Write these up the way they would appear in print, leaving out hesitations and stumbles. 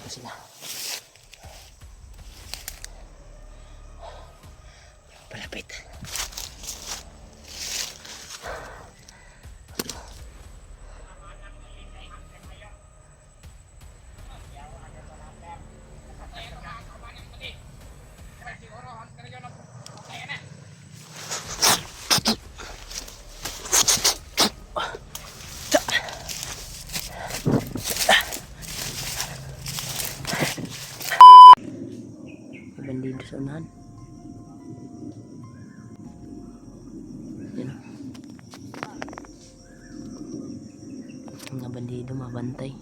sila. Palapit. Bandido sa unahan. Yan o. Mga bandido mabantay.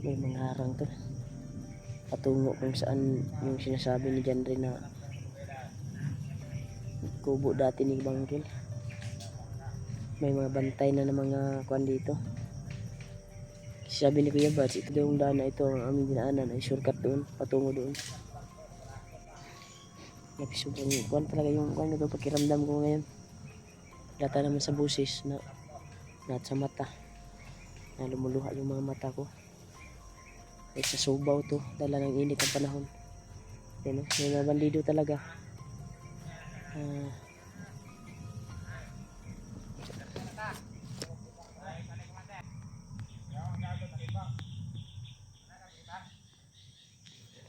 May mga harang to patungo kung saan yung sinasabi ni Janre na kubo dati ni Bangkil. May mga bantay na mga kuan dito. Sabi ni Kuya Bats, ito daw yung daan na ito ang aming dinaanan ay shortcut doon, patungo doon. Nagsubang kuan talaga yung kuan ito pakiramdam ko ngayon. Data naman sa busis na sa mata na lumuluha yung mga mata ko. Ay sa Subaw to, dala ng init ang panahon. Yan o, may mga bandido talaga.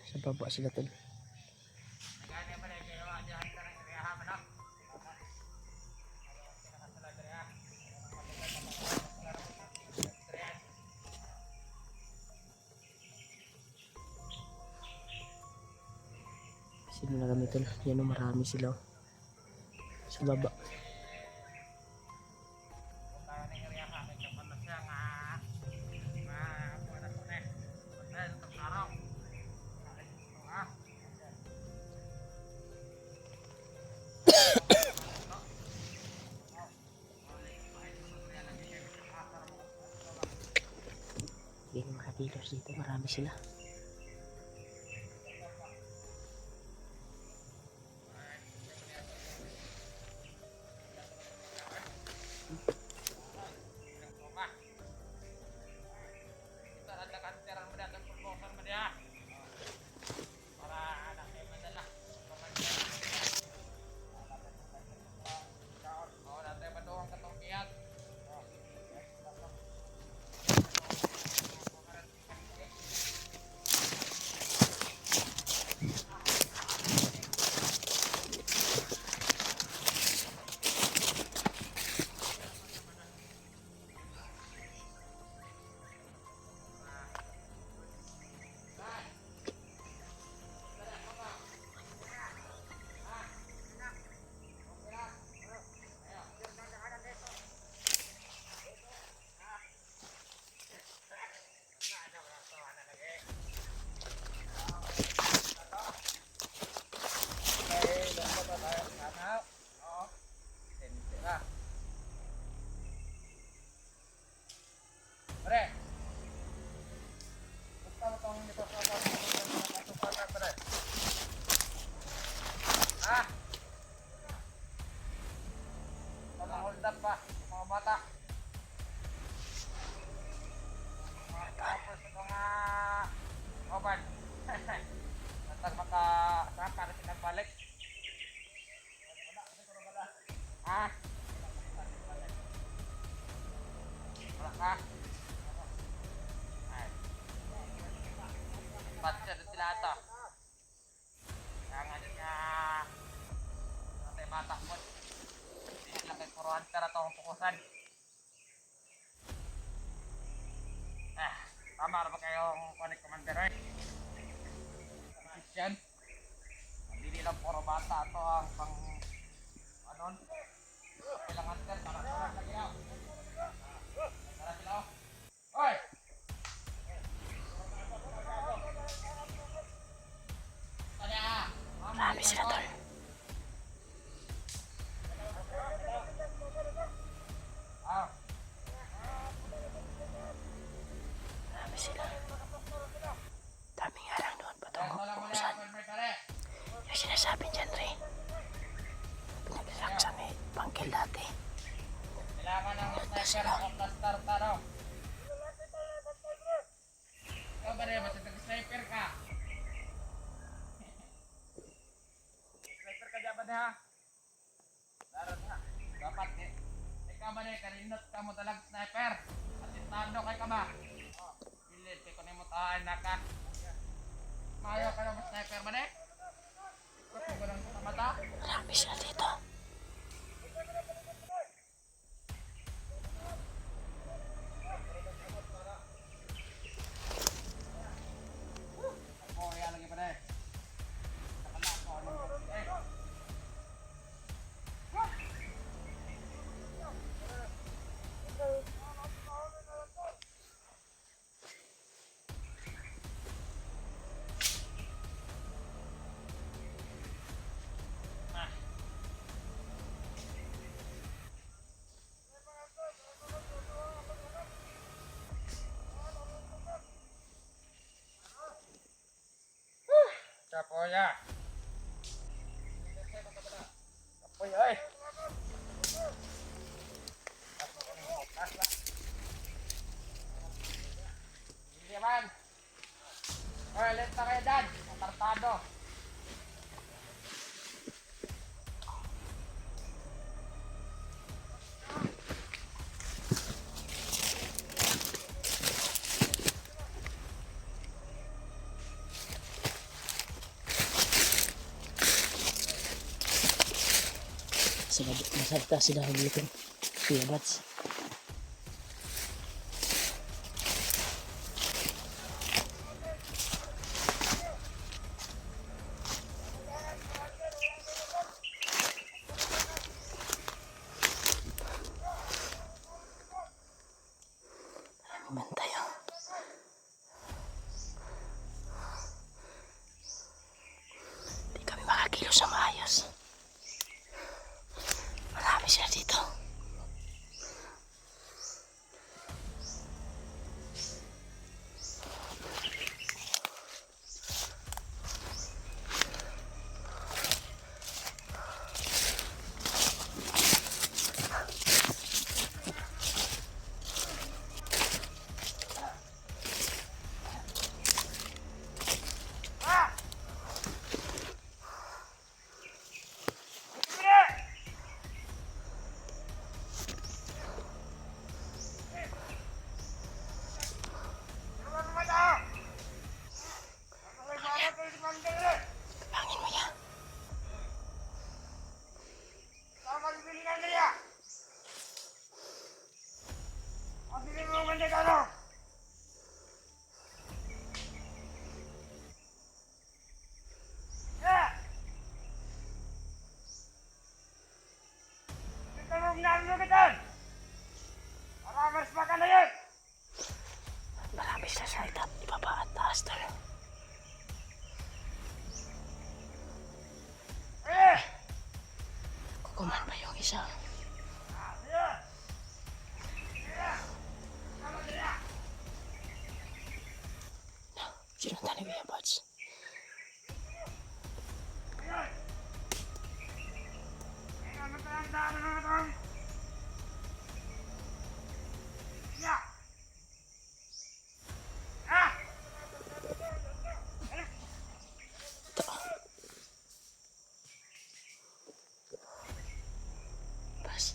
Sa baba sila tol. Sino na kami tol? Yan o, marami sila o. Sa baba. Hindi na makakilos dito, marami sila. Tama na ba kayong connect commander eh? Yan. Hindi lang puro bata ito ang pang anon. Kailangan sir, tara lagi na. Tara sila. Hoy! Marami sila tol. sinasabi dyan, Ray. Pinaglalaksa ni Pangkel dati. Kailangan ng sniper ako cluster taro. Ikaw ba rin, basta nag-sniper ka? Sniper ka dyan ba niya? Darat ha. Dapat eh. Ikaw ba rin, kaninot ka mo talag sniper. Asistado kay ka ba? Pilit, kay kunin mo tahan na ka. Mayo ka na sniper ba rin? Ikot mo ba lang sa mata? Marami sila dito. Oh, yan lagi pa rin. Nakala ko ano. Kapoya. Kapoy, oy. Hindi man. Oy, lenta kayo dyan. Tartado. Masarta sila dito. Kuya Bats. Bantay oh. Hindi kami makakilos sa maayos. Marami sila dito. Pangin mo yan. Marami sila sa itap. Ibaba at taas talo. Kukuman pa yung isa. Sinundan ni Kuya Bats. Ito. Bas.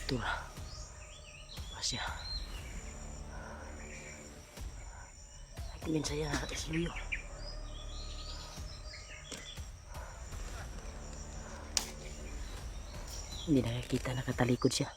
Ito na. Pasya. Tingin saya isluyo. Hindi nakakita, nakatalikod siya.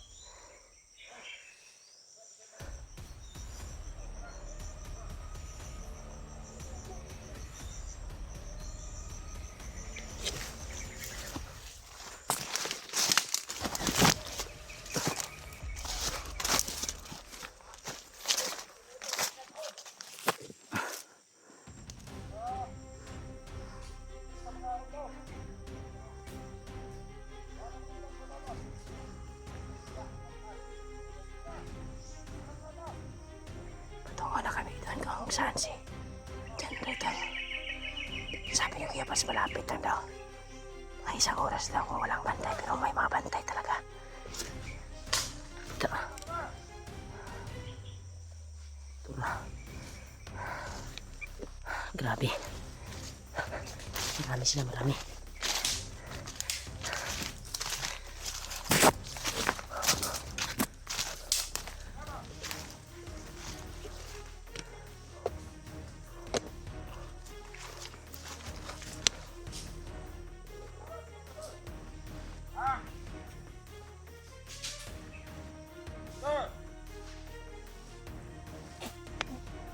Patungo na kami doon kung saan si John Riddle. Sabi yung Kuya Bats malapit lang daw. May isang oras lang kung walang bantay, pero may mga bantay talaga. Ito. Ito na. Grabe. Marami sila, marami.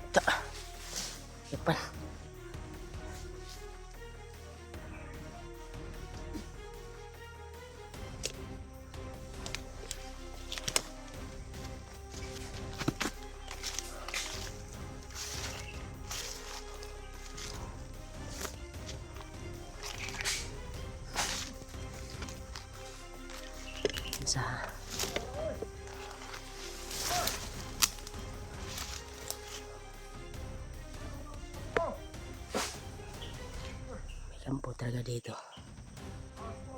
Ito. Depan. Sa may kampo talaga dito. Kampo,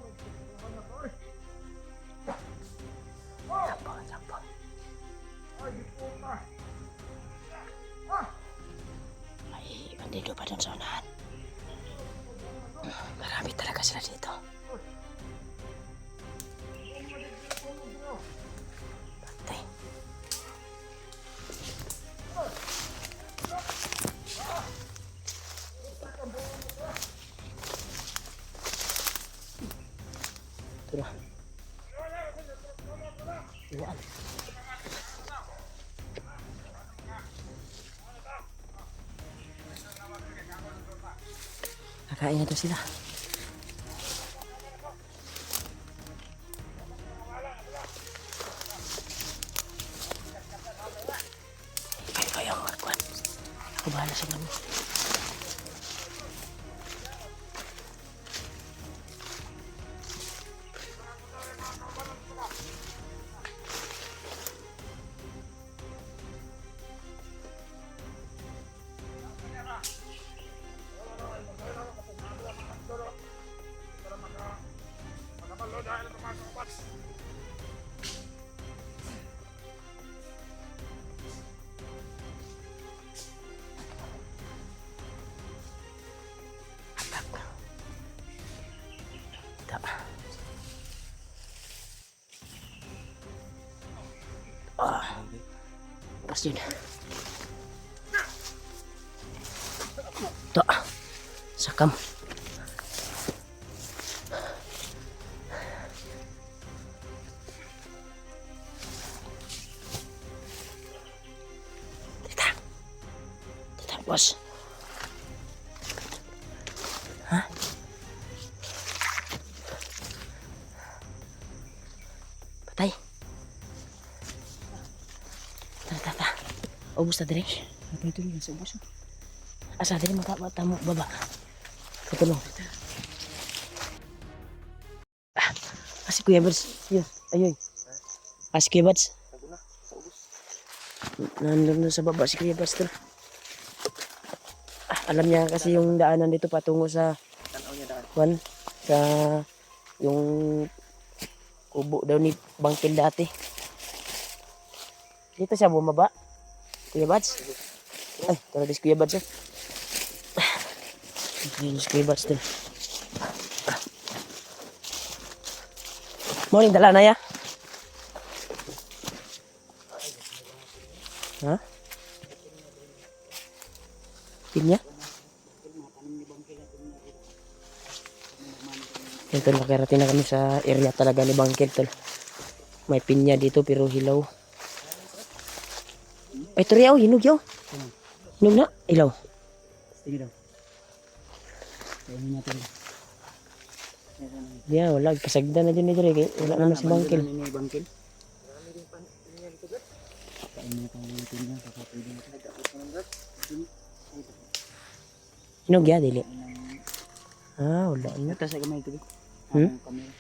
kampo. May bandido pa dun sa unahan. Marami talaga sila dito. Patay. Ito na. Iwan. Kakain na to sila. Kayo ang magkwan. Ako bahala sa namin. Pas yun. Ito. Sakam. Tita. Tita, bos. Hah? Patay. Tata. Ubus na dire. Apa itu nih nasa ubus? Asa dire matamu baba. Katulong. Si Kuya Bats. Yun. Ayoy. Si Kuya Bats. Nandun na sa baba si Kuya Bats. Alam niya kasi yung daanan dito patungo sa Juan. Sa yung kubo daw ni Bangkil dati. Dito siya bumaba. Kuya Bats. Ay, talaga si Kuya Bats. Ayun si Kuya Bats din. Morning, dala na ya. Ha? Pinya? Ito, nakarating na kami sa area talaga ni Bangkit, tol. May pinya dito pero hilaw. Ay, ito rin, hinog yaw. Hinog na, hilaw. Sige daw. Kainin natin. Diyan, wala. Kasagda na dyan ito rin. Wala naman si Bangkit. Ni Bangkil. Kainin natin yung tingnan. Kapapilin natin. Hinog ya, dili. Ah, wala na. Ito sa gamay ito. Hmm? Kamera.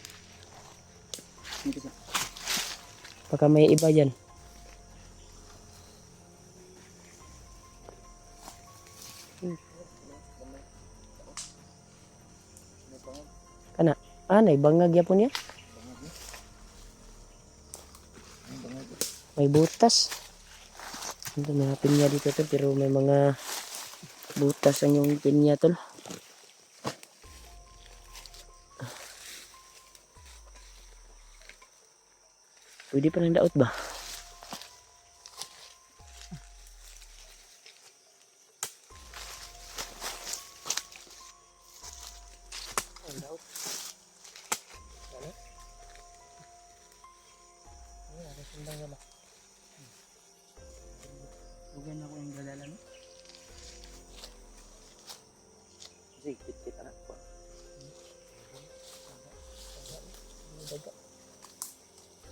Ito sa. Baka may iba dyan. Kana? Ah, naibangag yapon niya. May butas. Ito, mga pinya dito to, pero may mga butas ang yung pinya tol. Pwede pa ng daot ba? Bugan ako yung galala no? Sige, kit anak ko.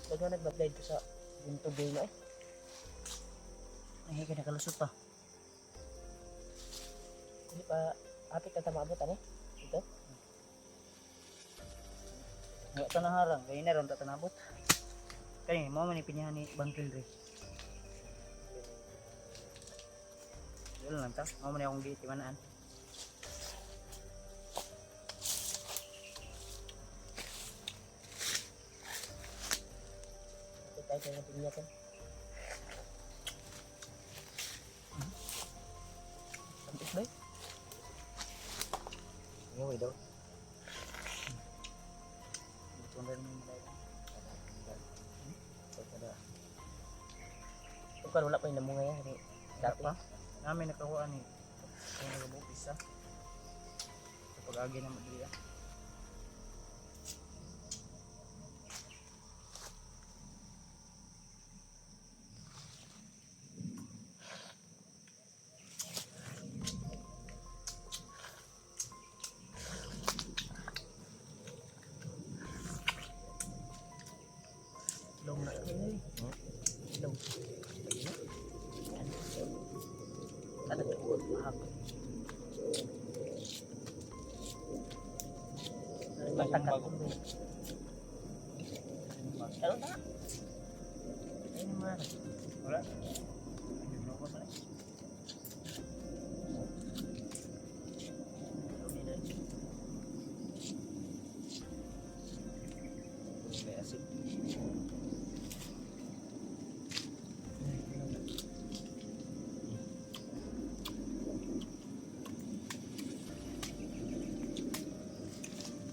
Daga nagbablade ko sa buntog gay na eh. Ay, kaya nakalusot pa. Hindi pa apit na tamabot ano? Dito? Nga tanaharang. Kaya na ron tatanabot. Kaya mo man ipinyahan ni Bangkil rin. Yun lang ta. Mo man akong giitimanaan. Ito tayo sa pinya tol. Sampit ba? Ngayon daw. Ito na rin yung malay. Tukar wala pa yung namungay ha. Dati pa. Namin nakakuha ni. Kung nagabuk isa. Sa pag-agi na madali ah. Long na rin eh. Long. Ano ito? Mahapon. Matakat. Ano na? Ay naman. Wala. Ano ko sa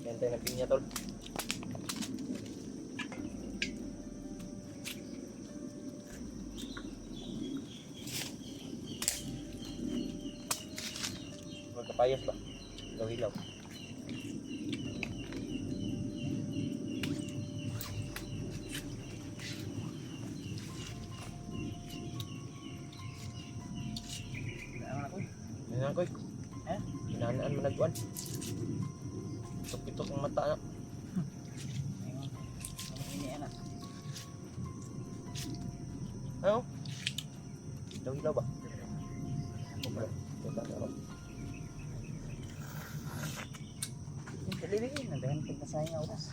Yan tayo ng pinya tol. Magkapayas ba? Hilaw-hilaw. Hinaan ko eh. Eh? Hinaan mo nagkuhan. Pitok-pitok ang mata na. ini anak. Ano? Hilaw-hilaw ba? Kalibigin, nagdahan pagkasaya nga oras.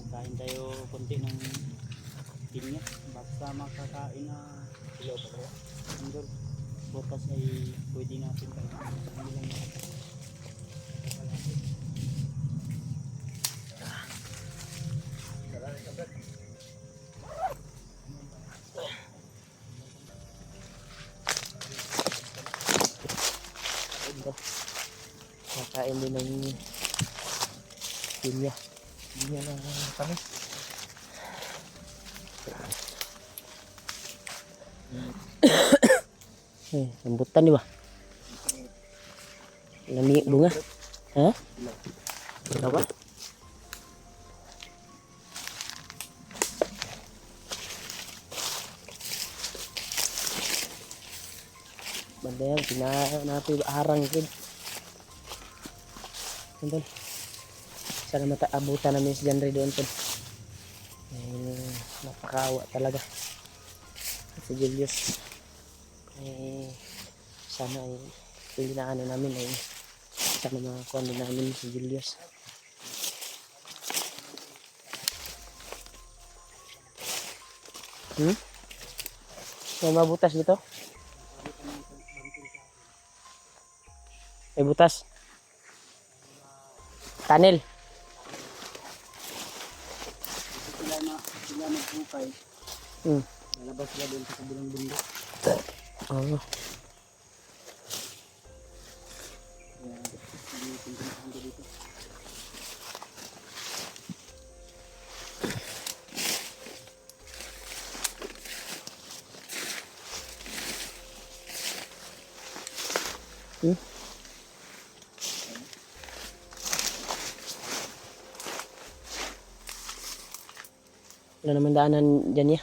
Nakakain tayo konti ng pinya. Basta makakain na ilaw pa kaya. Andun, bukas ay pwede natin kayo. Hindi lang natin. Ito. Kakain din ng pinya. Pinya na tamis. Rambutan di ba? Lami bunga. Ha? Apa? Bandel, napi harang kid. Bandel. Sana abutan namin si Janre doon po. Napakawa talaga. Si Julius. Sana ay hindi na ano namin ay sana makakuha din namin si Julius. May mabutas dito? May butas? Tunnel? Sila magbukay. Lalabas sila doon sa kabilang bundok. Oo. Wala naman daanan dyan ya.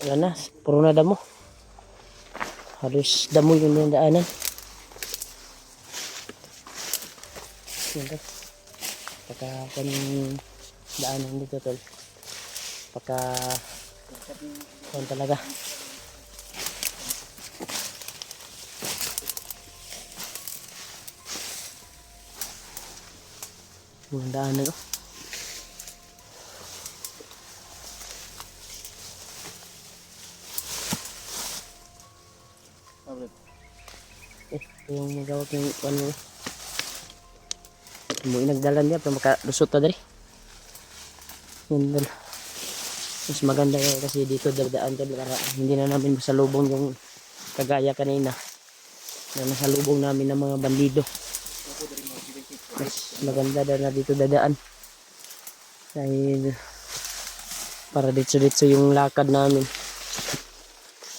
Wala na, puro na damo. Halos damo yung daanan. Yan. Pagka daanan dito tol. Pagka talaga. Yung daanan oh. Yung magawag yung ano mo inagdalan niya para makalusot ta diri. Yun dala. Mas maganda yun kasi dito dadaan to para hindi na namin masalubong yung kagaya kanina na nasalubong namin ng mga bandido. Mas maganda na dito dadaan dahil para ditso yung lakad namin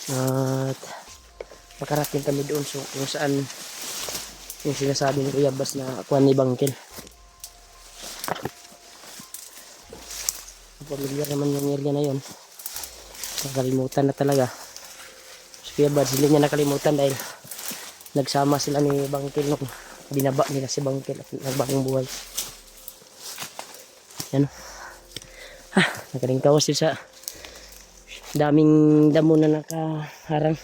at makarating kami doon so kung saan yung sinasabi ni Kuya Bas na kuha ni Bangkil. Pamilyar naman yung area na yun. Nakalimutan na talaga. So Kuya Bas, hindi niya nakalimutan dahil nagsama sila ni Bangkil nung binaba nila si Bangkil at nagbagong buhay. Yan. Nakaringkawas sila sa daming damo na nakaharang.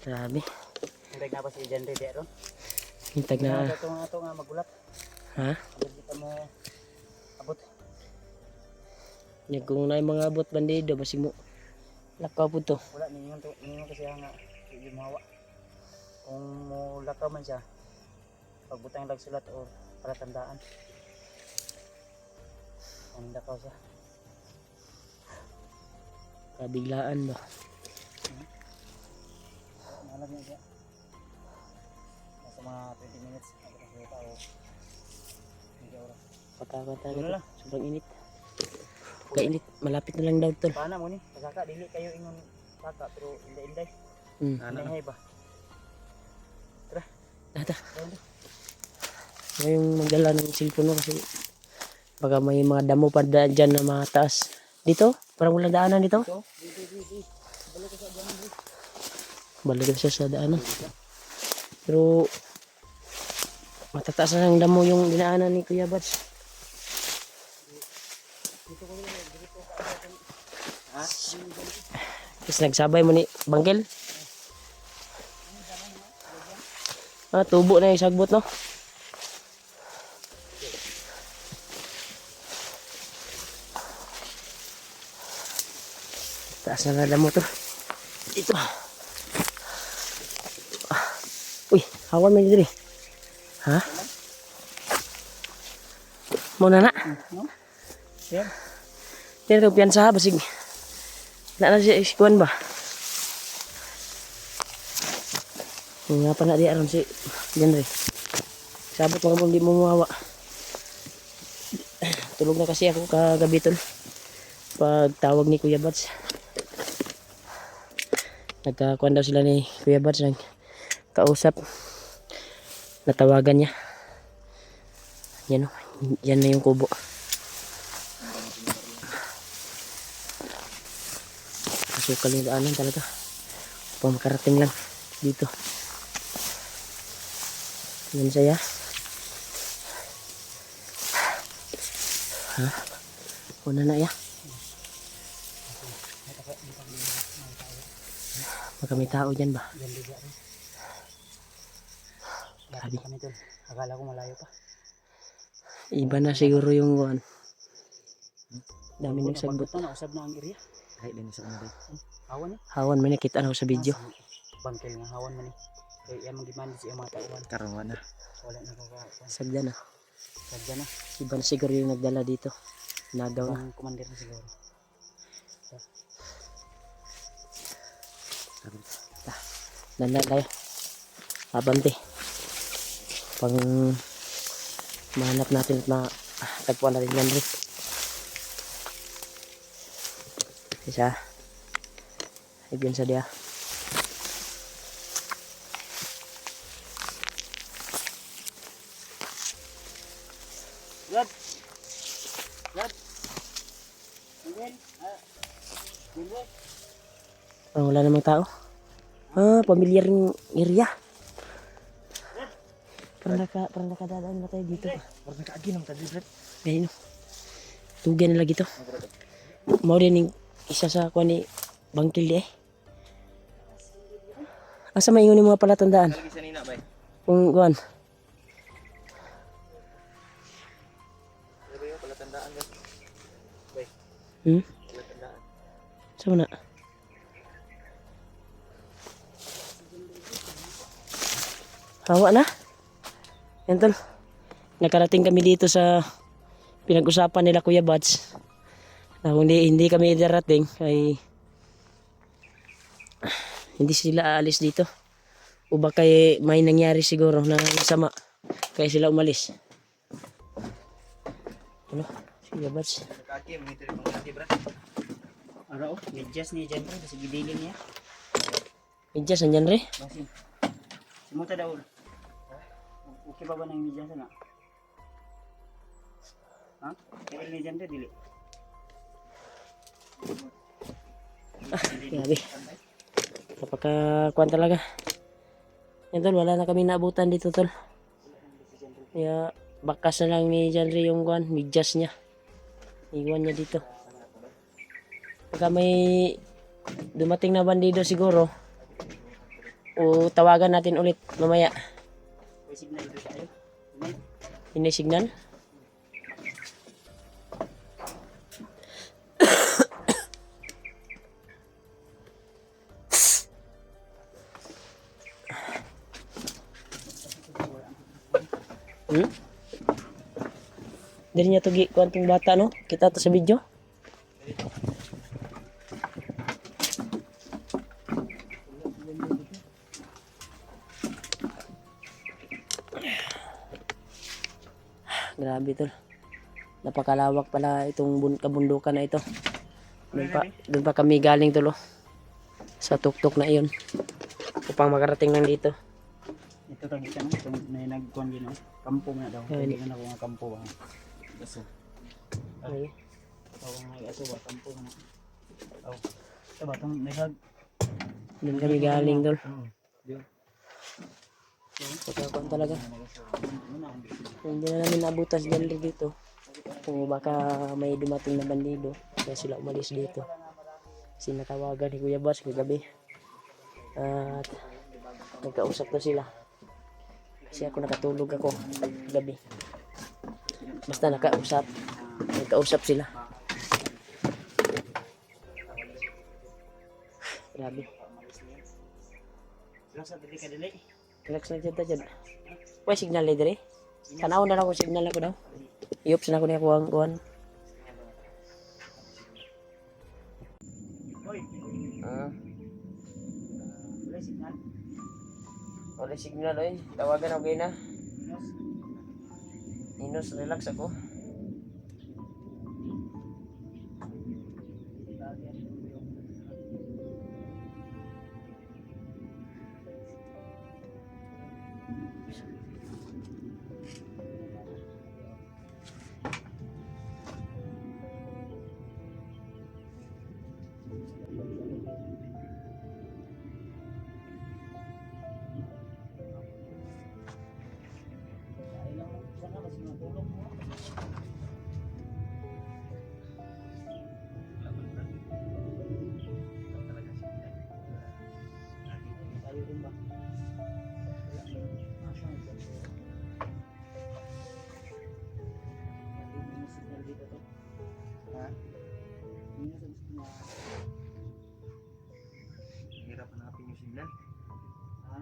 Grabe. Hintag na ba si Janre di aron? Hintag na. Ito nga magulat. Ha? Agad kita mo abot. Kung na yung mga abot bandido, basi mo. Lakaw po to. Wala, ningon kasi nga hindi mahawa. Kung mo lakaw man siya, pagbutang lagsulat o para tandaan. Kung lakaw siya. Kabiglaan ba? Malam niya siya. Nasa mga 20 minutes. Ako na siya o hindi oras. Pagkakata Ano na lang? sobrang init. Kainit. Malapit na lang daw to. Paana mo ni? Kasaka, dili kayo ingon saka pero inday-inday. Inahay ba? Tata. Ngayong magdala ng cellphone mo kasi baka may mga damo pa dyan na mataas. Dito? Parang walang daanan dito? Ito? Di. Balik ka sa dyan. Balik siya sa daanan. Pero matataas na ng damo yung dinaanan ni Kuya Bats. Tapos nagsabay mo ni Bangkel. Tubo na yung sagbot no? Taas na lala mo to. Ito. Uy, hawan mo diri. Ha? Muna na. No? Yan. Yan ito piyansa basig. Na siya iskuan ba? Nga pa na di aron si Janre. Sabot mga di mo mawawa. Tulog na kasi ako kagabi tol. Pag tawag ni Kuya Bats. Nagkakuan daw sila ni Kuya Bats ng kausap. Natawagan niya. Yan o. Yan na yung kubo. Kasukal yung daanan talaga. Upang makarating lang dito. Yan saya. Ha? Una na ya. Baka may tao dyan ba? Yan liga rin. Grabe kami tol. Akala ko malayo pa. Iba na siguro yung one. Dami Kung nagsagbot. na, nausab na ang area. Kahit din sa kanila. Hawan eh. Hawan may nakita na ako sa video. Bangkel nga hawan man eh. Kaya yan magiman siya mga tauhan. Karon na. Wala na kakakuan. Sagda na. Sagda na. Iba na siguro yung nagdala dito. Nagaw na. Ang commander na siguro. Nanda tayo. Abante. Pang mahanap natin at tagpuan natin yan rin. Isa. Ibigyan sa dia. Good. Good. Again. Good. Parang wala namang tao. Ah, pamilyar yung area. Parang nakadadaan na tayo dito. Parang nakaagi naman tayo, Brad. Ayun. Tugan na lagi to. Mau din yung isa sa kuha ni Bangkil eh. Asa may yung mga palatandaan? Lagi sa nina, bay. Kung kuhan. Ano ba yung palatandaan, bay? Bay, Hmm? palatandaan. Saan mo na? Hawa na. Yan tol. Nakarating kami dito sa pinag-usapan nila Kuya Bats. Kung hindi kami darating ay hindi sila aalis dito. O baka may nangyari siguro na masama kaya sila umalis. Ano? Kuya Bats. Nakaagi, mga ito rin mga laki, Brad. Ano? Medyas ni Jan rin. Kasi gidiling niya. Medyas, andyan rin. Basin. Simuta daw. Okay ba ba ng medyas na? Ha? Kaya ni Jan rin dili. Grabe. Napaka-kuwan talaga. Yan tol, wala na kami naabutan dito tol. Kaya bakas na lang ni Janry yung kuwan, medyas niya. Iwan niya dito. Pagka may dumating na bandido siguro, o tawagan natin ulit mamaya. May signal dito tayo. Ini signal. Dari niya to kuan tong bata no. Kita to sa video. Grabe tol. Napakalawak pala itong kabundukan na ito. Doon pa kami galing tol oh. Sa tuktok na iyon. Upang makarating lang dito. Ito kag isa no. Itong may nagkuan gino. Kampo na daw. Ayun. Hindi na ako nga kampo ba. Aso. Ay, Tawag nga aso ba kampo na. Aw. Ito ba tong nagag. doon kami galing tol. Diyo. Pagkakuan talaga. Hindi na namin naabutan si Janry dito. Kung baka may dumating na bandido, kaya sila umalis dito. Kasi natawagan ni Kuya Bas kagabi. At nagkausap na sila. Kasi ako nakatulog ako gabi. Basta nagkausap sila. Grabe. Malis niya. Relax na dali ka dali. Relax lang dyan dyan. Uy, signal eh, dire. Tanaw na lang kung signal ako daw. Iyups na ako niya kuhan kuhan. Hoy, Ah, wala signal. wala signal oy. Tawagan ako kayo na. Minus. Inos, relax ako. Sana mas matulog mo. Tayo rin ba? Minus signal dito to. Ha? Minus ang signal. Mahirap hanapin yung signal. Ha?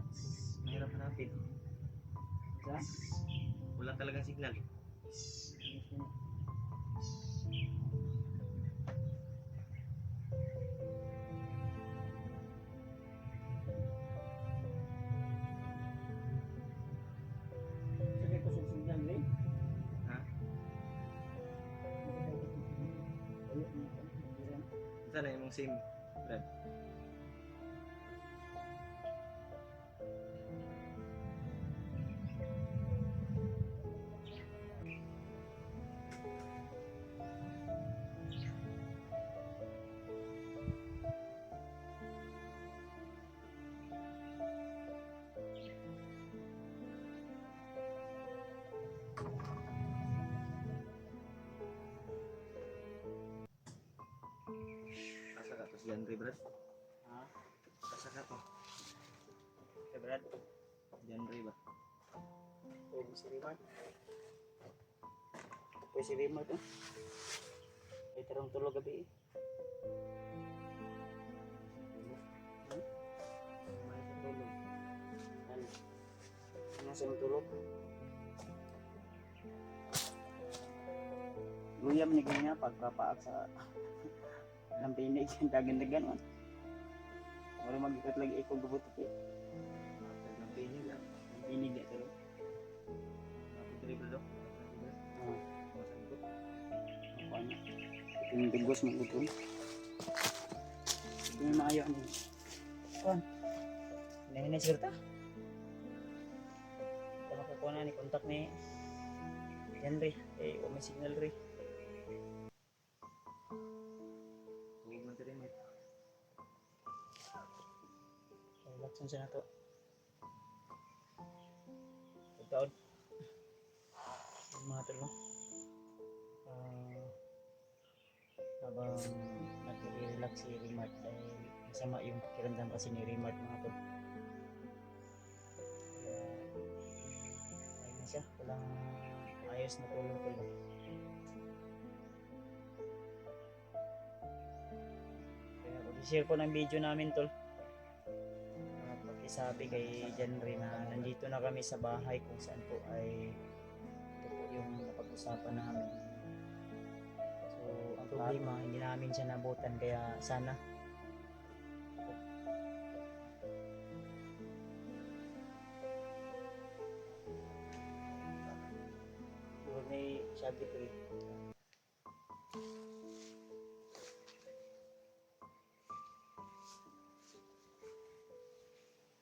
Mahirap hanapin. Sa? Wala talagang signal. Sige ko sa signal rin. Ha? Wala na ito. Hindi Sana yung SIM, Brad. Asa ka to si Andre, Brad? Ha? Asa ka to? Kaya Brad? Si Andre ba? Pwede si Rimar. Pwede si Rimar to. Ay tarong tulog gabi eh. May sa tulog. Ano? Ano sa matulog? Luyam ni ganyan pagpapaak sa lampinig yung dagan-dagan man. Wala mag-ikot lagi ikong gabutot eh. Ang pinig lang. Lampinig na ito. Napag-deliver daw. Ah, Masan ko. ako na. Ito yung dugos mo ito. Ito yung maayo ano. Kuan. Hinahinay siguro ta. Ito makakuha na ni kontak ni Henry. Eh, o may signal rin. Huwag man rin eh. Relaxan siya na to. Pagkaon. Yung mga talo. Habang nag-relax si Rimart dahil masama yung pakiramdam kasi ni Rimart mga tol. Ayun na siya. Walang ayos na tulong tol. Kaya pag-share po ng video namin tol. At pakisabi kay Janry na nandito na kami sa bahay kung saan po ay ito po yung napag-usapan namin. So ang problema hindi namin siya nabutan kaya sana huwag may sabi ko eh.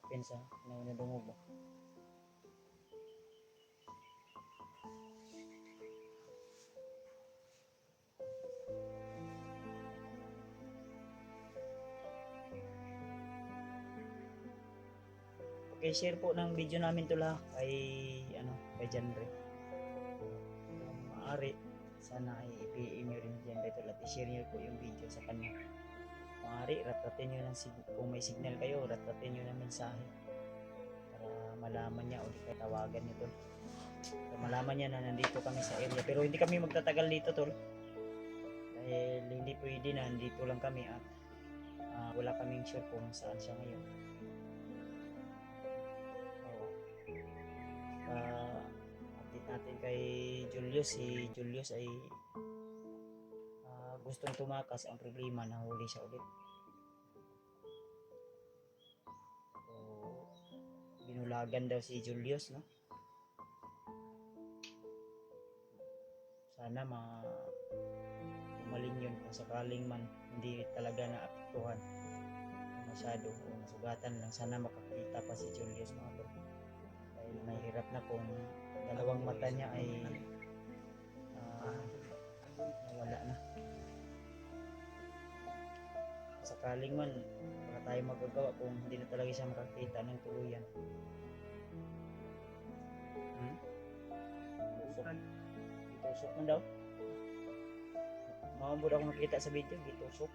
Pensa, na dungo ba? Okay, share po ng video namin to lah kay kay Janre. Kung maaari, sana ay i-PM nyo rin Janre to at i-share nyo po yung video sa kanya. Maaari, ratratin nyo kung may signal kayo, ratratin nyo ng mensahe para malaman niya o di kaya tawagan nyo tol. Para malaman niya na nandito kami sa area. Pero hindi kami magtatagal dito tol. Dahil hindi pwede na nandito lang kami at wala kaming sure kung saan siya ngayon. Oo. Update natin kay Julius. Si Julius ay gustong tumakas. Ang problema, nahuli siya ulit. So, binulagan daw si Julius, no? Sana umaling yun kung sakaling man hindi talaga naapektuhan masyado o nasugatan lang. Sana makakita pa si Julius, mga bro, dahil mahirap na kung dalawang mata niya ay nawala na. Sakaling man wala tayong magagawa kung hindi na talaga siya makakita ng tuluyan. Gitusok man daw. Maambod ako nakita sa video, gitusok.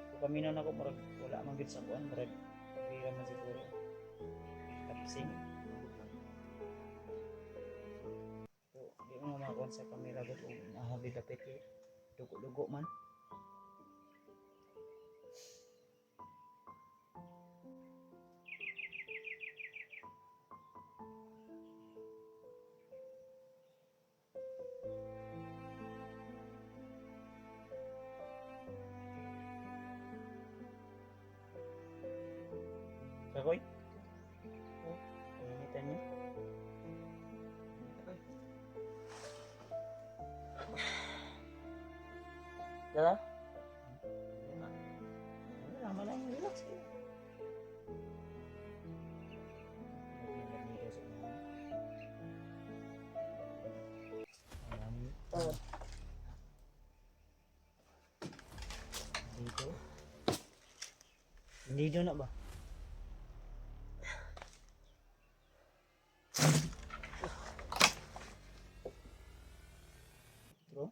So kami na ako, marag wala man gid sa kuan, marag pira man siguro. Tapsing. So, di mo makakuha sa camera ko kung nahabi dapit dugo-dugo man. Kakoy? Panginitan niyo? Dala? Lama lang, relax kayo. Dito? Dito na ba? Bro?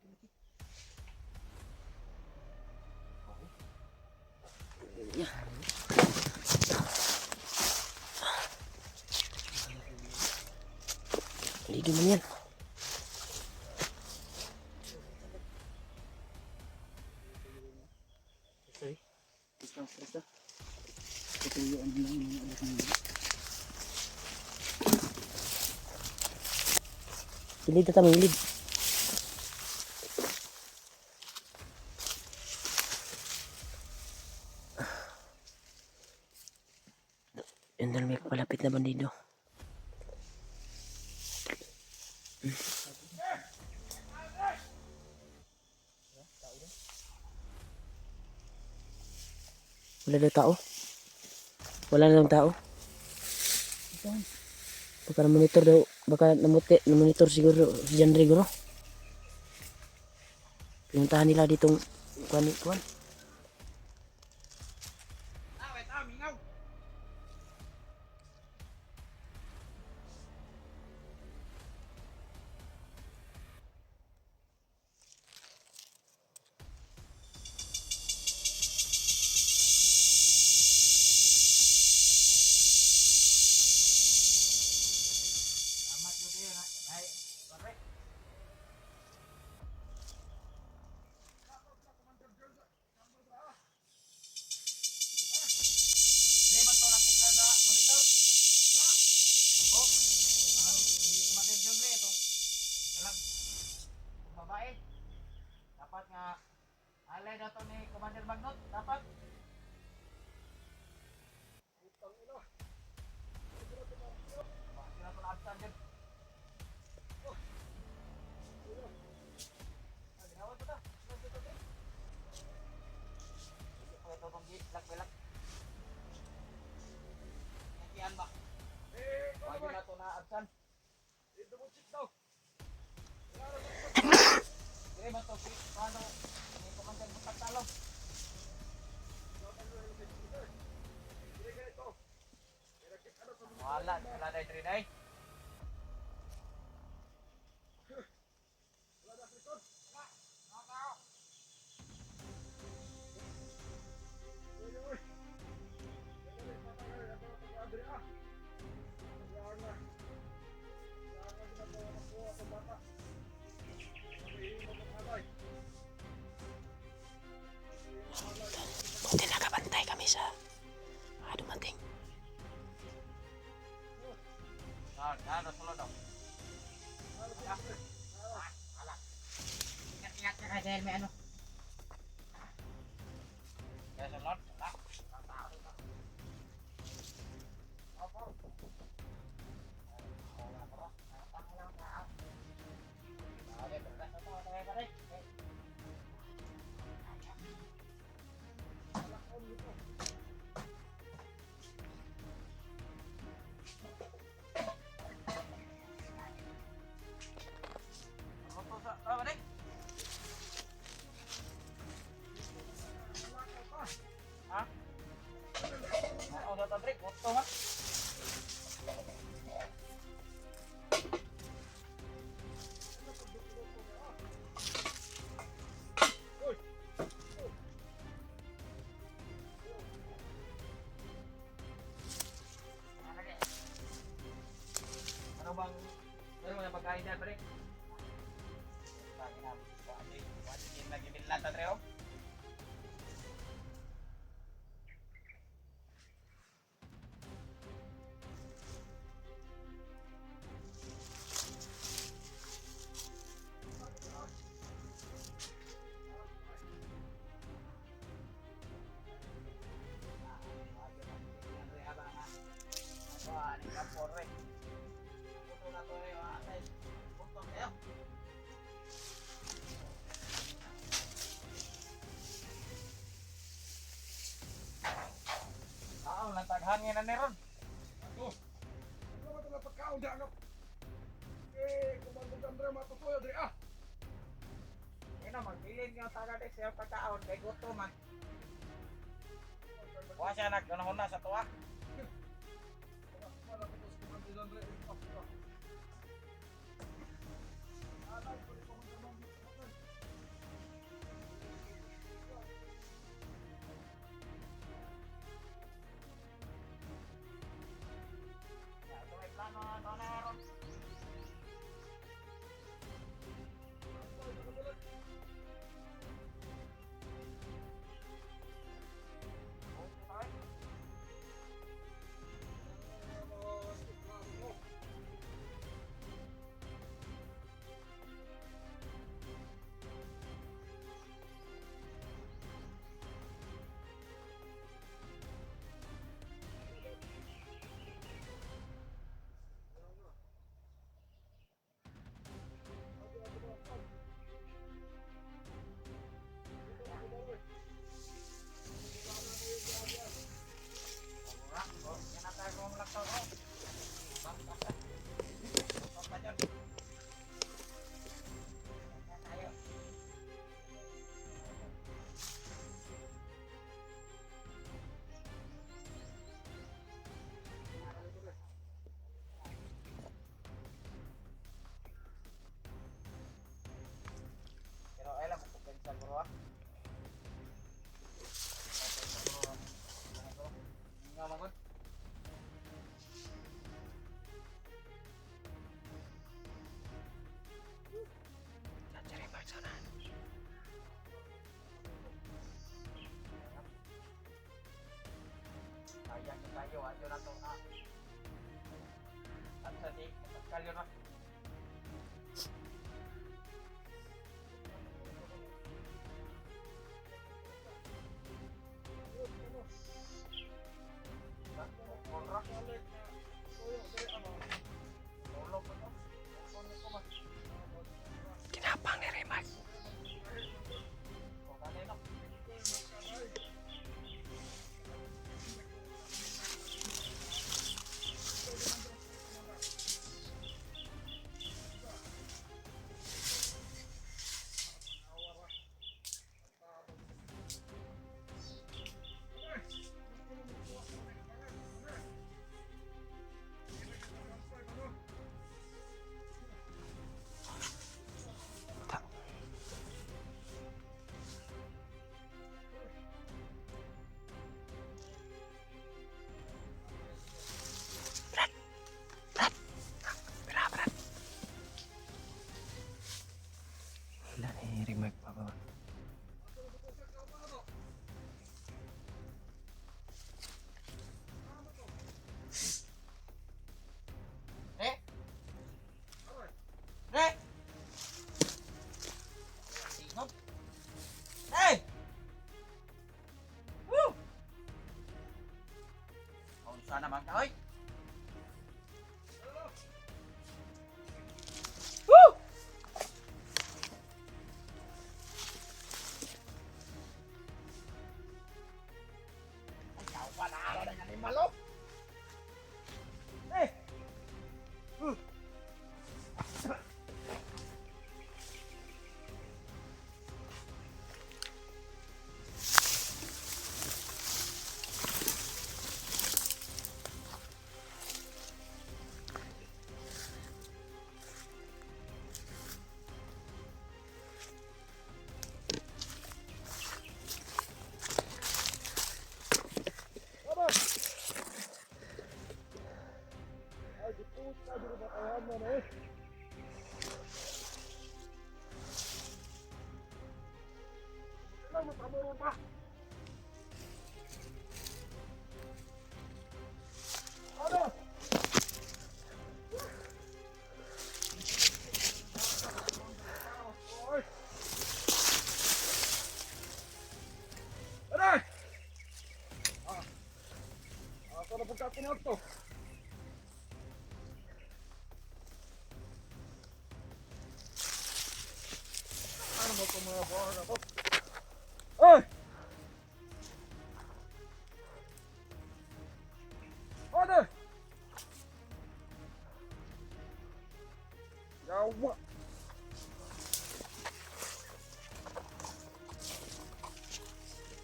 Lido man yan. Sorry. Basta. Tutuyuan lang muna ulit ng Ilid na tama, ilid. Yan na, may palapit na bandido. Wala daw tao. Wala na daw tao. Baka na-monitor daw. Baka na-monitor siguro si John Rigoro. Pinuntahan nila ditong kuan. Dapat nga alay na to ni Commander Magnot, dapat sila to na-absent din. Ginawa ko ta. Ito itong gilak-bilak. Nandiyan ba? Wagi na to na-absent. Dire man to si paano ni Commander Magtalo. Wala day triday. dahil may ano. Kaya sunod, wala. Opo. Ha? Ano daw tabrik? Gusto ha? Ano bang meron mo na pagkain dyan, pre? Pagkain na. Kuha lagi binlata, tre, oh. Wah, ini kapor, re. Puto na to, re. Atay. Puto kayo. Nataghangin na meron. Ano ba ito na pagkaon di anap? Kumandog Andre matutuyo di ah. Ino, magbilin yung taga di siya pagkaon kay gusto man. Kuha siya nagkunahuna sa tuwa. Wala ko sa kumandog Andre. Alay ko rin kumandog Andre. Ito may plano na meron. Pero ay lang kung pensa ko ha. Nga magod. Ayan yung tayo, ayo na to na. At sa di, kalyo na. Kontrak ulit na tuyo di ano. Tulog ko to. Kunin ko ba? Kinapang ni Remag. O kanino? Hoy! Ako na pagkakinot to. Ano ba itong mga buwan na to? Ay! Ano? Yawa!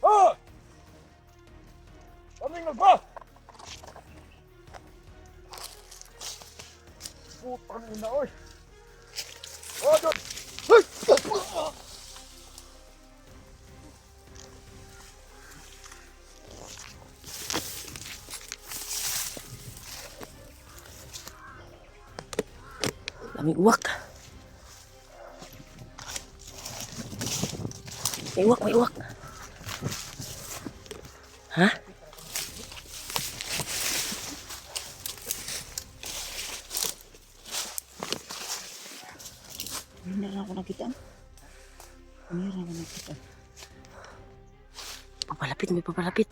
Ah! Kaming nagba! Putang ina, oy! Oh, doon! Hey! Daming uwak. May uwak, may uwak. Ha? Hindi na ako nakita. Hindi na ako nakita. Papalapit, may papalapit.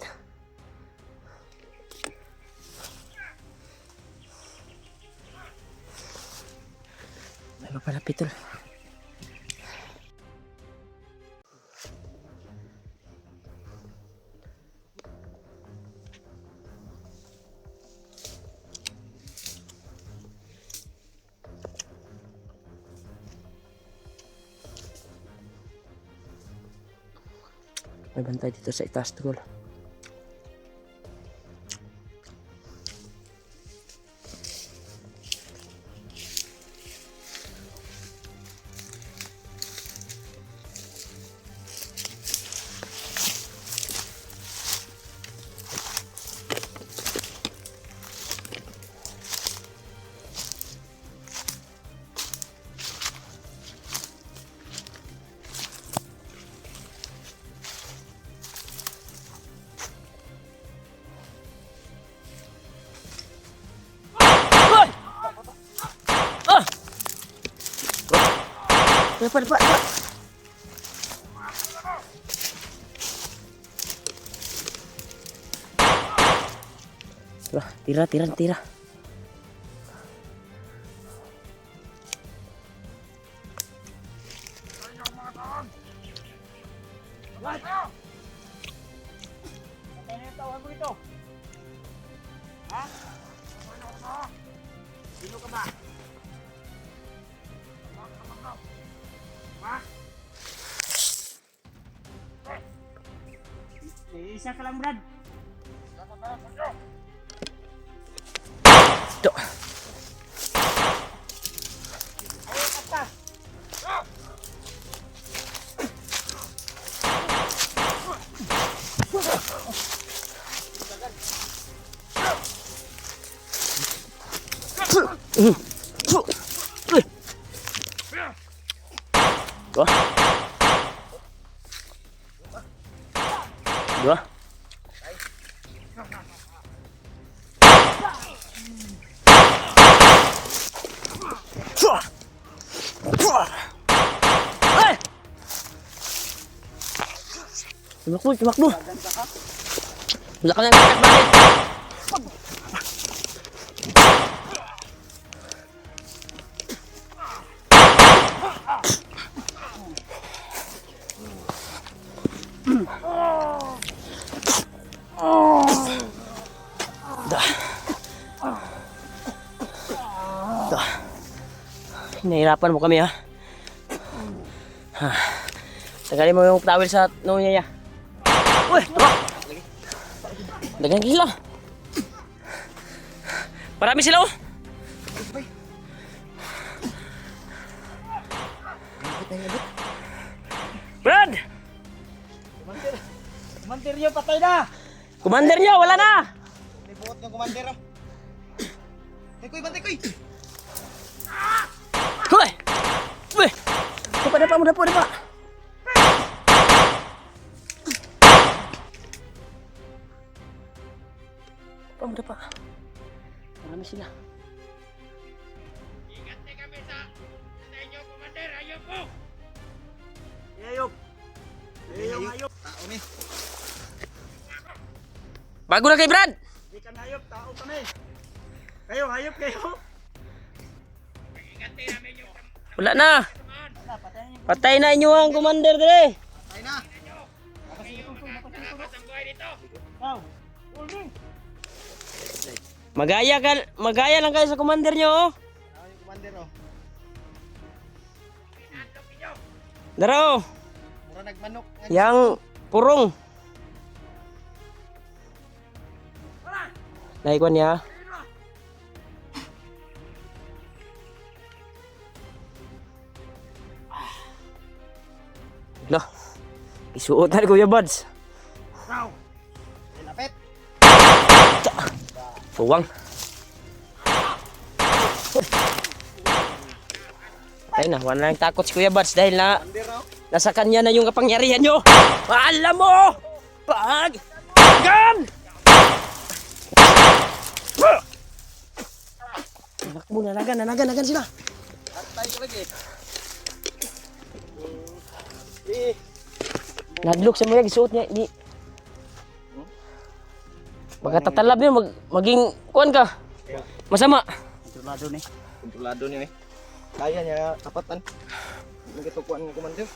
May papalapit tol. May bantay dito sa itaas tol. Depan. Wah, tira. Ano yung tawag mo ito? Ha? Sino ka ba? Ha? Isa ka lang, Brad. Ito. Dua. Tumakbo. Wala ka nang balik. nahirapan mo kami ha. Tagalin mo yung towel sa noo niya. Uy! Tara! Dagan sila. Marami sila oh. Brad! Commander nyo, patay na! Commander nyo, wala na! May buot ng commander oh. Tekoy, bantay koy! Hoy! Uy! Dapa mo, dapa! Dapa. Marami sila. Ingat na kami sa inyo, Commander. Ayaw po! Ayop! Ayop! Tao ni! Bago na kay Brad! Hindi kami hayop, tao kami! Kayo, hayop kayo! Ingat na namin yung Wala na! Patayin niyo! Patay na inyo ang commander dire! Patay na! salamat ang buhay dito. Now! Ulmi! Magaya lang kayo sa commander nyo oh! Tao yung commander oh! Daro! Mura nagmanok! Yang purong! Naikwan niya. Lah, isuotan Kuya Buds. Now! Lapit! Puwang. Ay na, wala nang takot si Kuya Buds dahil na nasa kanya na yung kapangyarihan nyo. Alam mo! Pag! Gan! Anak mo, nanagan sila. Patay ko lagi! Nadlok sa mga gisuot niya. Ni. Baka tatalab niya, maging kuan ka. Masama. Kontrolado ni. Kontrolado niya eh. Kaya niya kapatan. Nagitukuan ng commander.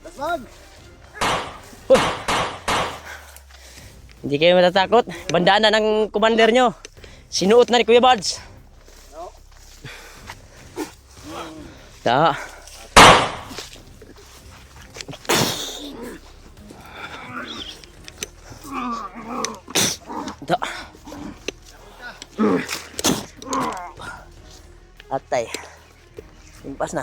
Lasag! Hindi kayo matatakot. Bandaan na ng commander nyo. Sinuot na ni Kuya Buds. Da. Da. Atay. Impas na.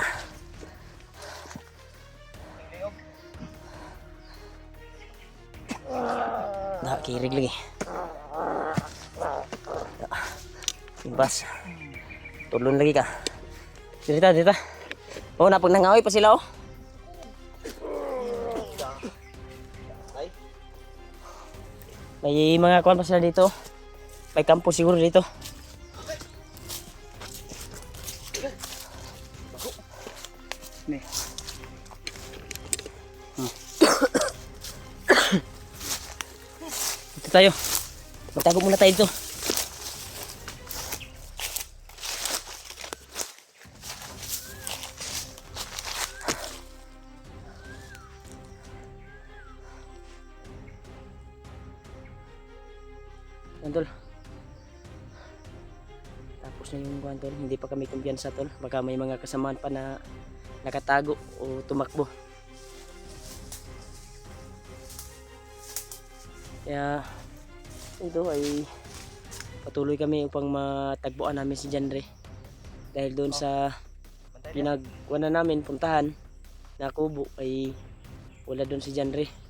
Da, kirig lagi. Da. Impas. Tulon lagi ka. Dita. Oh, napag nangahoy pa sila oh. May mga kuwan pa sila dito. May kampo siguro dito. Ni. Dito tayo. Magtago muna tayo dito. Tol. Tapos na yung kuwan tol, hindi pa kami kumpiyansa tol. Baka may mga kasamaan pa na nakatago o tumakbo. Kaya ito ay patuloy kami upang matagpuan namin si Janre. Dahil doon sa pinagkuhan namin puntahan na kubo ay wala doon si Janre.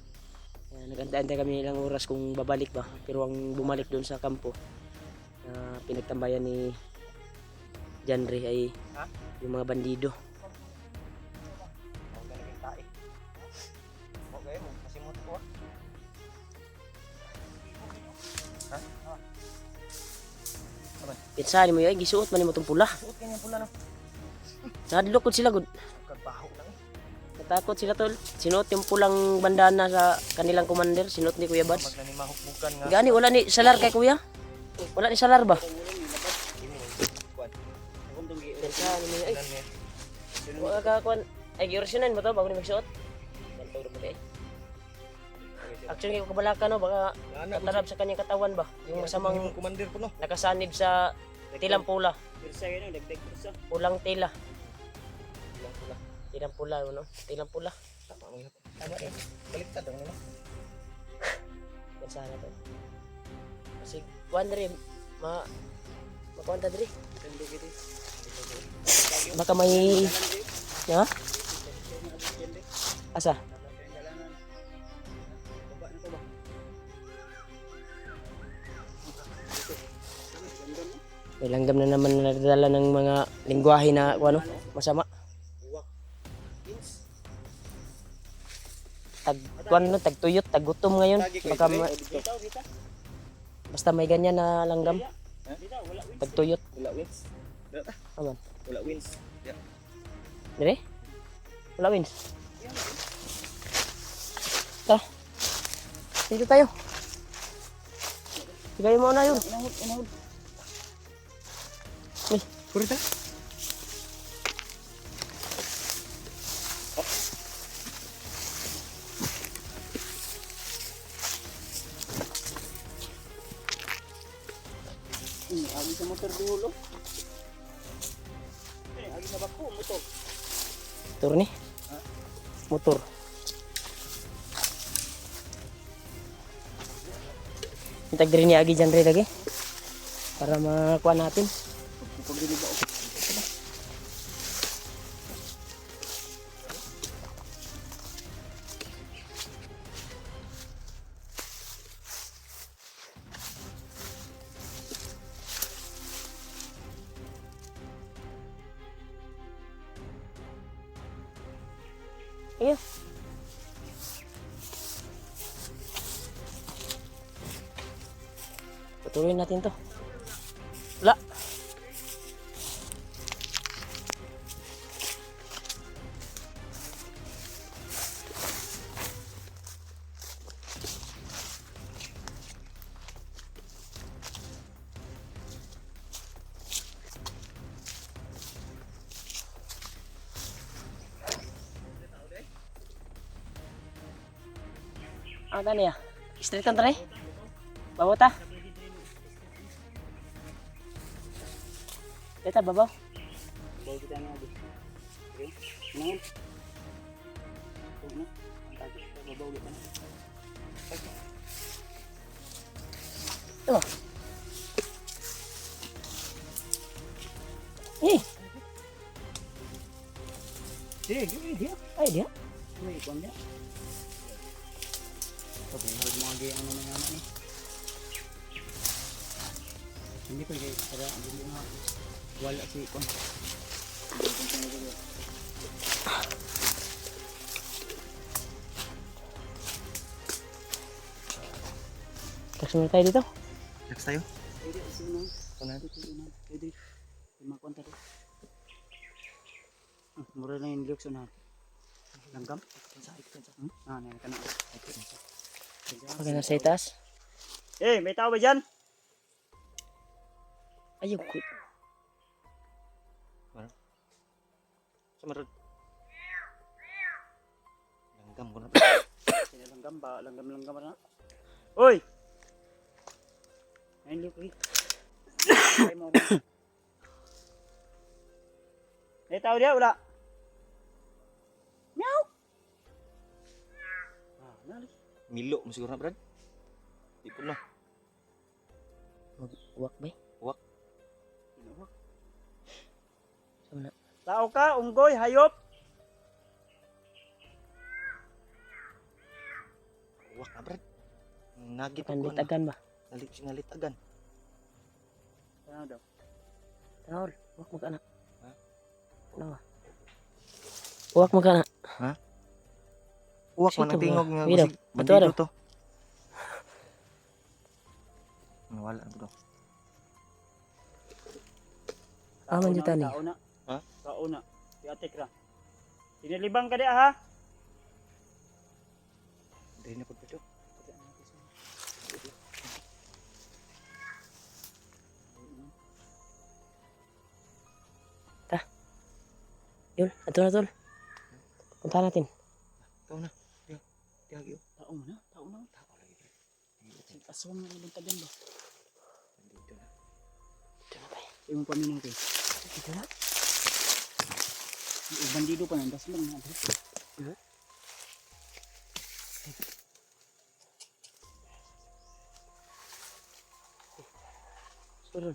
Nag-antay kami ilang oras kung babalik ba, pero ang bumalik doon sa kampo na pinagtambayan ni Janre ay yung mga bandido. Pinsa ni mo ay gisuot man nimo tong pula. Suot kanya pula no. Nadlok sila gud. Kagbaho lang eh. Natakot sila tol. Sinuot yung pulang bandana sa kanilang commander, sinuot ni Kuya Buds. Magnanimahukbukan nga. Gani wala ni salar kay Kuya? Wala ni salar ba? Pinsa ni mo ay. Wala ka kuan ay giorsionan mo to bago ni magsuot. Kanto mo kay. Actually, yung kabalaka no, baka Ana tatarab sa kanyang katawan ba? Yung masamang yung commander ko no. nakasanib sa tilang pula. Pirsa yun, dagdag pirsa. Pulang tila. Lang pula. Tilang pula, no? Tilang pula. Tama mo yun. Tama eh. Baliktad ang ano. Yan sana to. Kasi, kuhan na rin. Makuhan ta diri. Baka may... Ha? Asa? May langgam na naman na nadala ng mga lingwahe na kung ano, masama. Kuan no, tagtuyot, tagutom ngayon. Baka basta may ganyan na langgam. Tagtuyot. Wala wins. Aman. Wala wins. Yeah. Dire? Wala wins. Tara. Dito tayo. Sigay mo na yun. Purita. Agi sa motor dulu. Agi na bako motor. Motor ni. Motor. Intag diri ni agi dyan rin lagi. Para makuha natin. Iya. Patuloy natin to. Wala. Ang tani ya? Street ang tani? Bawa ta? Dito babaw? Bawa kita na agi. Okay? Naon? Ano? Ang tagi. Babaw kita na. Ito. Eh, Dia. ay dia. May ikon dia. Okay, hal mo agi ano na naman eh. Hindi ko guys, para hindi na wala si ikon. Takas muna tayo dito. Next tayo. Pwede sunod. Sunod. Pwede. Makuha tayo. Mura na yung lukso na. Langgam? Ah, nai ka na. Pagka nasa itaas. Eh, may tao ba dyan? Ayaw ko. Sumarad. Langgam ko na. Sila langgam ba? Langgam na. Uy! Ngayon luk. Ay mo. May tao dia wala? Meow! Ah, nali. Milo mo siguro na Brad. Di ko na. Uwak ba? Inuwak. Sama na. Tao ka, unggoy, hayop. Uwak na Brad. Nagit Takan ko na. litagan ba? Nalitagan. Ano daw? Tanawal. Uwak mo ka na. Ha? Ano ba? Uwak mo ka na. Uwak Sito man ang tingog ba? nga. Wait, Basig, ato, bandido ato. to. Wala na bro. Aman dyan tani. Tao na. Ha? Tao na. Piatik ra. Sinilibang ka dia ha? Dahil na po ito. Yun, ato na tol. Punta natin. Ikaw na. Tiyagyo. Tao na. Tao na. Aswang na nabuntag yan ba? Dito na tayo. Yung paminong ko. Dito na. Bandido pa nandas lang na. Surun.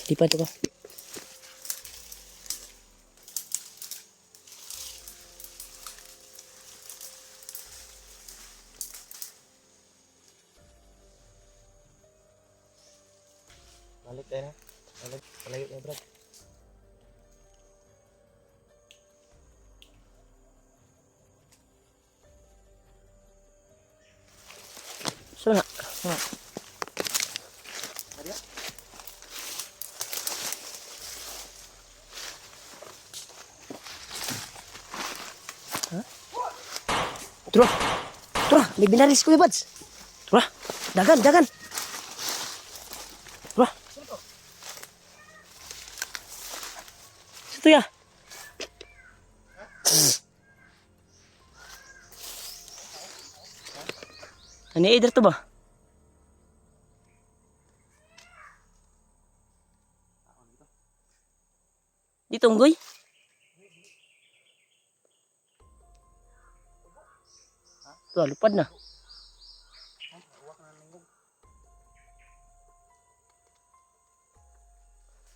Lipat ko. Balik tayo na. Balik. Palayo na, Brad. Saan nga? Tura! Tura! May binaris ko, Bads! Tura! Dagan! Dagan! Tura! Ito ya! Ano either to ba? Dito, unggoy? Ito, lupad na.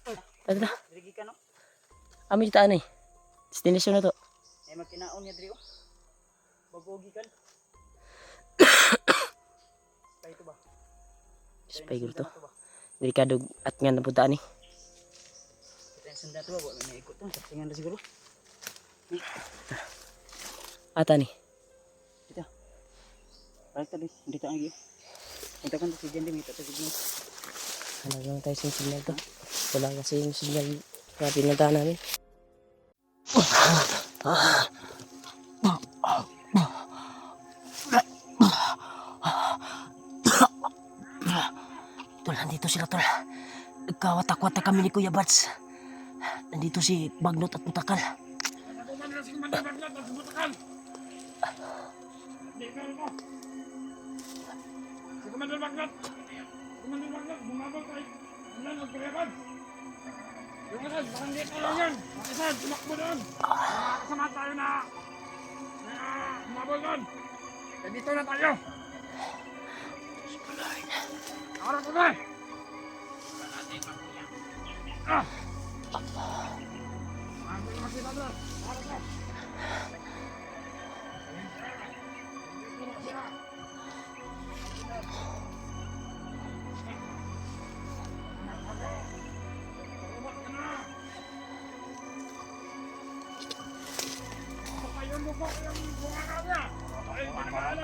Tara, tara. Dirigi ka no? Amin yung taan eh. Destination na to. Ay magkinaon niya Drio. Bagogi kan. Spy to ba? Spy ko to. Delikado at nga napuntaan eh. Kita yung sanda to ba? Wala na ikot to. Tingnan na siguro. Ata ni. Dito. Balik tayo. Dito ang iyo. Punta kan si Jendi. May tato signal. Hanap lang tayo sa signal to. Wala kasi yung signal na pinuntahan namin. Tol, nandito sila tol. Nagkawatak-watak kami ni Kuya Bats. Nandito si Bagnot at Mutakal. Yung asad, baka hindi tayo yan. Asad, tumakbo doon. Kasama tayo na umabol doon. Dito na tayo. Nakarap ko tayo. Hindi ko makita doon. Nakarap ko.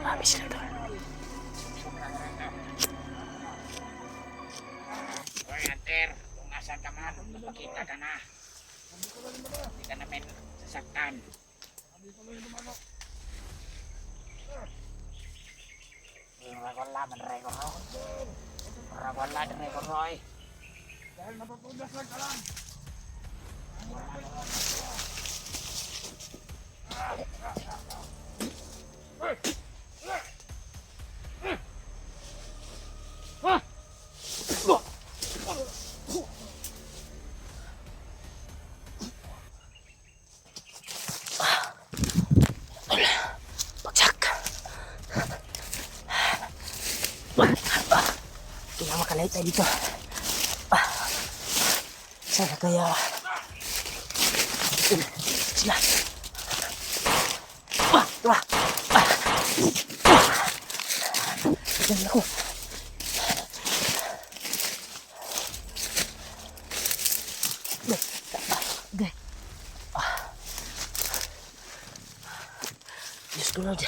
Marami sila tol. Hoy, Hunter, kung nasan ka man, makita ka na. Hindi ka namin sasaktan. Wala man record ho. Wala din record ho. Dahil napapundas lang ka lang. Bagsak. Kailangan makalahit tayo dito. Sana kaya sila. Diyan ako. Diyos ko Lord.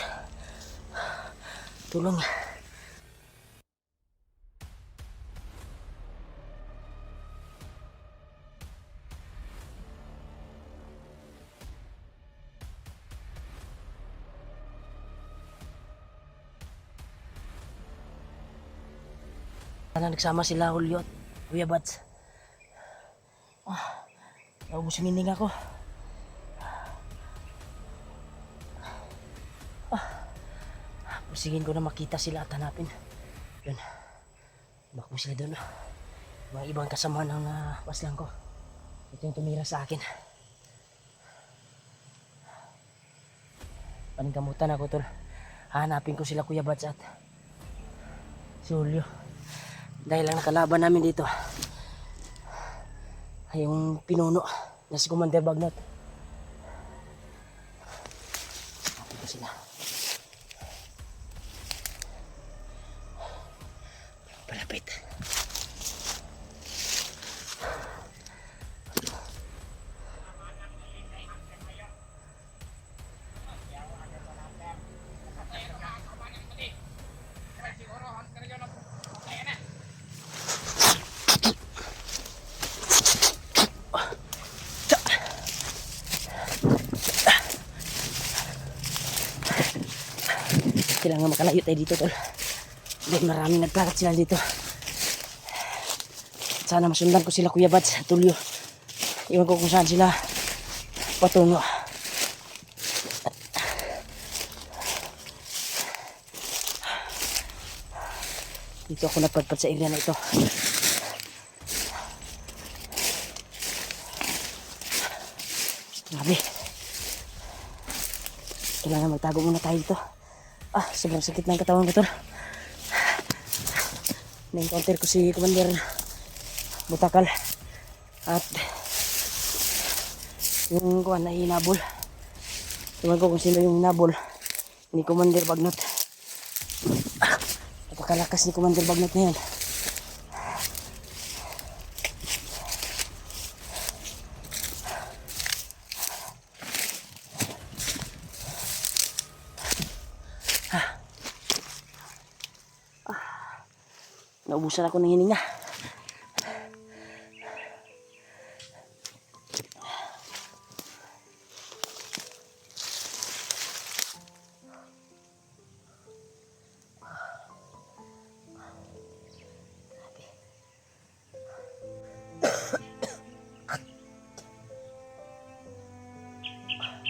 Tulong. Sana nagsama sila Julio at Kuya Bats. Naubos yung hininga ko. Pusigin ko na makita sila at hanapin. Yun. Bakbo sila doon. Mga ibang kasama ng paslang ko. Ito yung tumira sa akin. Paningkamutan ako, tol. Hanapin ko sila Kuya Bats at si Julio. Dahil ang nakalaban namin dito ay yung pinuno na si Commander Bagnot. Hanapin ko sila. Palapit. Kailangan makalayo tayo dito, tol. Dahil maraming nagkalat sila dito. Sana masundan ko sila Kuya Bats, Tulio. Iwan ko kung saan sila patungo. Dito ako napadpad sa area na ito. Grabe. Kailangan magtago muna tayo dito. Sobrang sakit ng katawan ko, tol. Na-encounter ko si Commander Butakal at yung kuwan na hinabol. Tingnan ko kung sino yung hinabol ni Commander Bagnot. Napakalakas ni Commander Bagnot na yan. Naubusan ako ng hininga.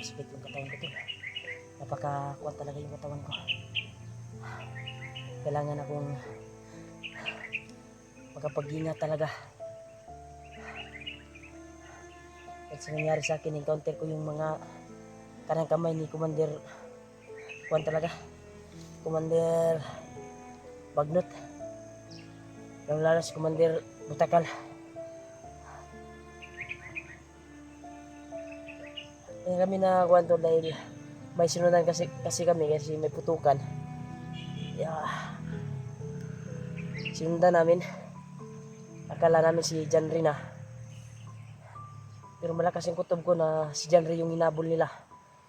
Sakit yung katawan ko, tol. Napakakuat talaga yung katawan ko. Kailangan akong magkapag-ingat talaga. At sa nangyari sa akin, encounter ko yung mga kanang kamay ni Commander Juan talaga. Commander Bagnot. Lalo si Commander Butakal. Kaya kami na Juan to dahil may sinunan kasi kami kasi may putukan. Sinundan namin. Akala namin si Janry na. Pero malakas yung kutob ko na si Janry yung hinabol nila.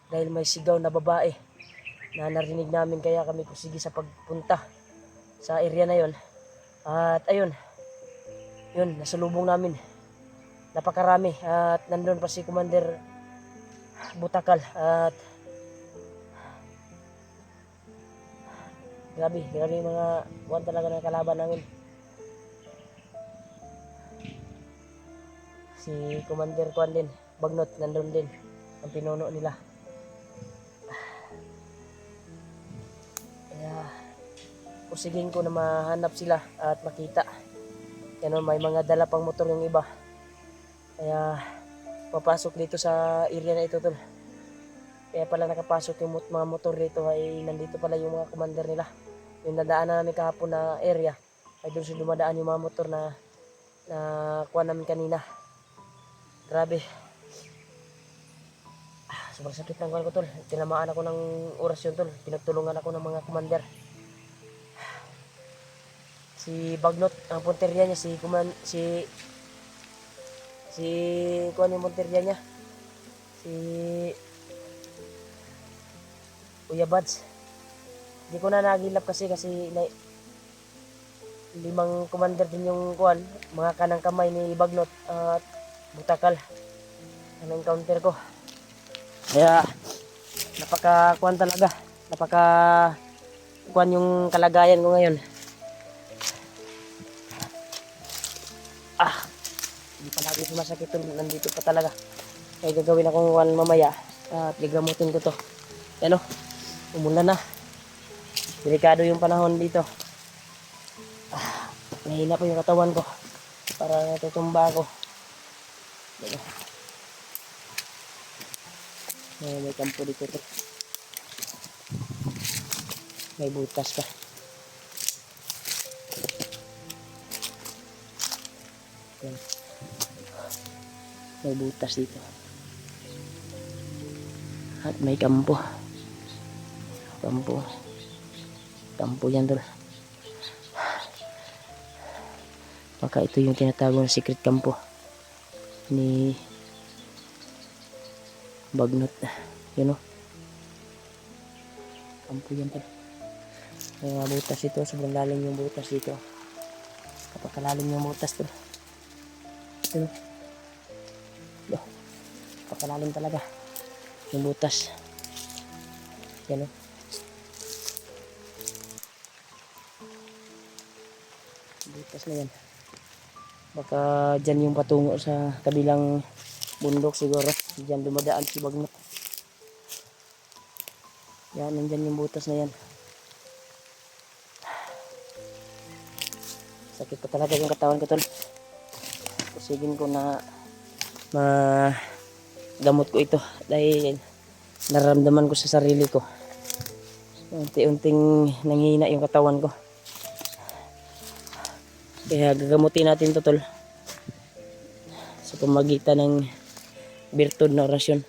Dahil may sigaw na babae na narinig namin, kaya kami kusigi sa pagpunta sa area na yon. At ayun, yun, nasalubong namin. Napakarami. At nandun pa si Commander Butakal. At grabe yung mga buwan talaga ng kalaban namin. Si Commander Juan din, Bagnot, nandun din ang pinuno nila. Kaya pusigin ko na mahanap sila at makita. Yan, may mga dala pang motor yung iba. Kaya papasok dito sa area na ito, tol. Kaya pala nakapasok yung mga motor dito ay nandito pala yung mga commander nila. Yung nadaanan namin kahapon na area ay doon sila dumadaan yung mga motor na kuha namin kanina. Grabe. Sobrang sakit ng kuwan ko, tol. Tinamaan ako ng orasyon, tol. Pinagtulungan ako ng mga commander. Si Bagnot, ang punteriya niya, si kuwan yung punteriya niya. Si Kuya Bats. Hindi ko na nagilap kasi 5 commander din yung kuwan, mga kanang kamay ni Bagnot at Butakal ang encounter ko. Kaya napaka-kuwan talaga, napaka-kuwan yung kalagayan ko ngayon. Hindi pa lagi sumasakit tol. Nandito pa talaga. Kaya gagawin akong one mamaya. At gigamutin ko to. Yan o. Umulan na. Delikado yung panahon dito. Nahina pa yung katawan ko. Para natutumba ako. Yan o. May kampo dito to. May butas pa. Yan. May butas dito. At may kampo. Kampo. Kampo yan tol. Baka ito yung tinatawag na secret kampo ni Bagnot. Yun o. Kampo yan tol. May mga butas ito. Sobrang lalim yung butas dito. Kapag kalalim yung butas tol. Yun o. Kapag talaga yung butas. Yan o. Butas na yan. Baka dyan yung patungo sa kabilang bundok siguro. Dyan dumadaan si Bagnot. Yan, nandyan yung butas na yan. Sakit pa talaga yung katawan ko tol. Kusigin ko na gamot ko ito dahil nararamdaman ko sa sarili ko. Unti-unting nanghihina yung katawan ko. Kaya gagamutin natin to tol. Sa pamagitan ng birtud na orasyon.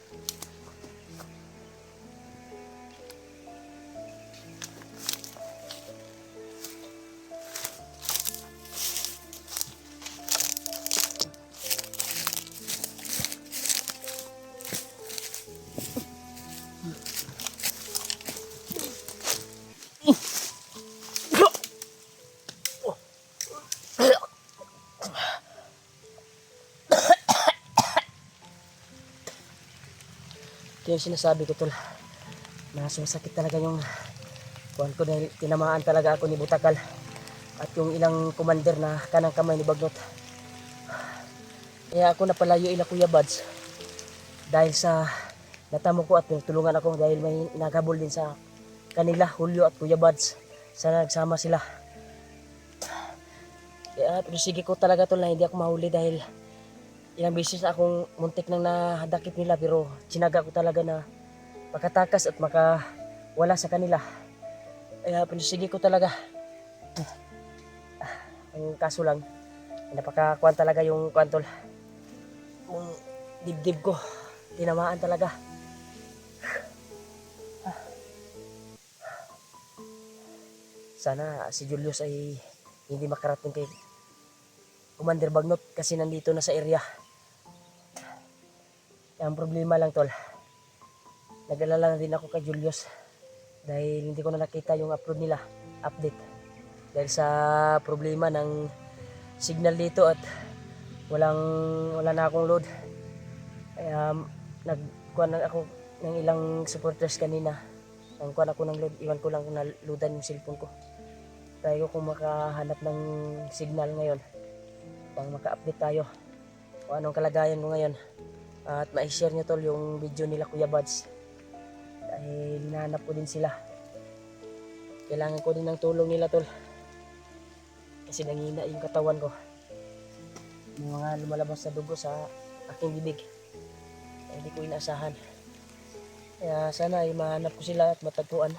Ito yung sinasabi ko tol, na sumasakit talaga yung kuhan ko dahil tinamaan talaga ako ni Butakal at yung ilang commander na kanang kamay ni Bagnot. Kaya ako napalayo ila Kuya Bads dahil sa natamo ko at pinutulungan ako dahil may naghabol din sa kanila, Julio at Kuya Bads. Sana nagsama sila. Kaya sige ko talaga tol na hindi ako mahuli dahil ilang beses na akong muntik nang nadakip nila pero sinaga ko talaga na makatakas at makawala sa kanila. Kaya pinisige ko talaga. Ang kaso lang, napakakuan talaga yung kwantol. Yung dibdib ko, tinamaan talaga. Sana si Julius ay hindi makarating kay Commander Bagnot kasi nandito na sa area. Ang problema lang tol, nag-alala na din ako kay Julius dahil hindi ko na nakita yung upload nila, update. Dahil sa problema ng signal dito at wala na akong load. Kaya nagkuha na ako ng ilang supporters kanina. Nagkuha ako ng load, iwan ko lang na loadan yung cellphone ko. Tayo kung makahanap ng signal ngayon pang maka-update tayo kung anong kalagayan ko ngayon. At ma-share nyo tol yung video nila Kuya Bads dahil hinahanap ko din sila. Kailangan ko din ng tulong nila tol kasi nangina yung katawan ko, yung mga lumalabas na dugo sa aking bibig. Hindi ko inaasahan. Kaya sana ay mahanap ko sila at matagpuan.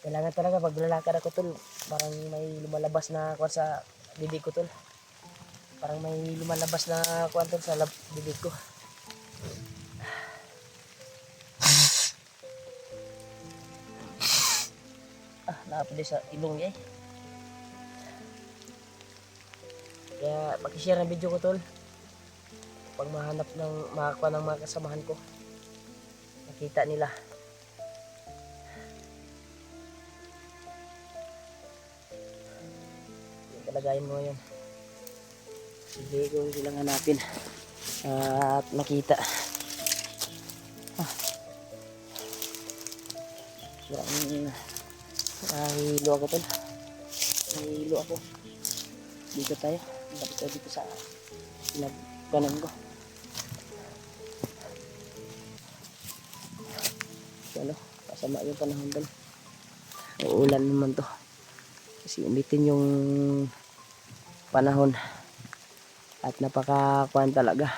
Kailangan talaga pag lalakad ako tol, parang may lumalabas na kuwan sa bibig ko tol. Parang may lumalabas na kuwan tol sa bibig ko. Napili sa ilong niya eh. Kaya pag-share ng video ko tol, pag mahanap ng makakuha ng mga kasamahan ko, nakita nila. Yung kalagayan mo ngayon. Sige ko silang hanapin at makita. Nahihilo ako tol. Nahihilo ako. Dito tayo. Dapat tayo dito sa pinagkanan ko. Ano, kasama yung panahon doon. Uulan naman to. Kasi umitin yung panahon. At napakakuan talaga.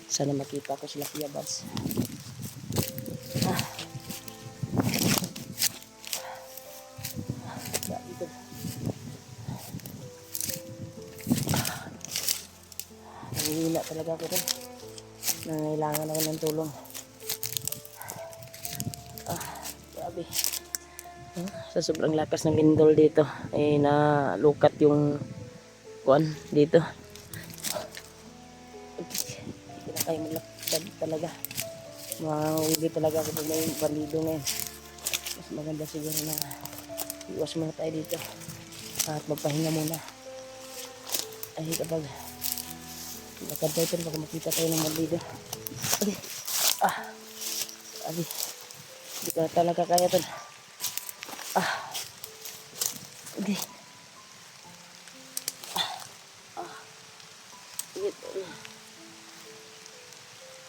Sana makita ko sila Kuya Buds. Dito. Nangihina talaga ako doon. Nangailangan ako ng tulong. Grabe. Sa sobrang lakas ng lindol dito ay nalukat yung kuan dito. Hindi na kayo malakad talaga. Mahuli talaga ako pag may balido ngayon. Mas maganda siguro na iwas muna tayo dito at magpahinga muna. Ay kapag lakad tayo ito, baka makita tayo ng balido. Okay. Abi. Hindi ko na talaga kaya ito. Okay.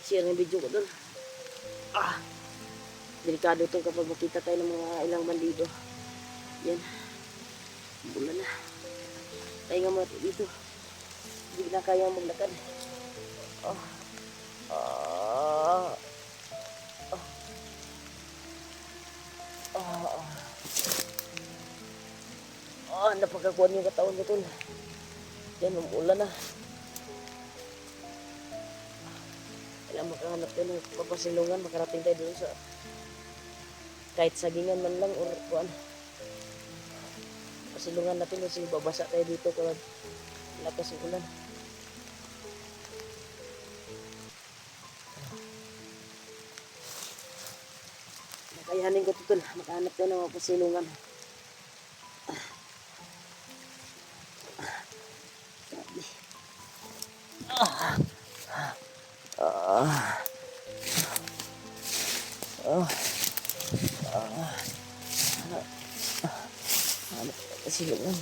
Share ng video ko doon. Delikado ito kapag makita tayo ng mga ilang bandido. Yan. Bulan na. Tayo nga muna dito. Hindi na kaya maglakad. Napakakuan yung katawan ko tol. Yan, umulan na. Kailangan makahanap tayo ng papasilungan, makarating tayo doon sa kahit sagingan man lang or kuan. Pasilungan natin kasi babasa tayo dito kapag lakas yung ulan. Nakayahanin ko ito tol, makahanap tayo ng pasilungan. Silungan.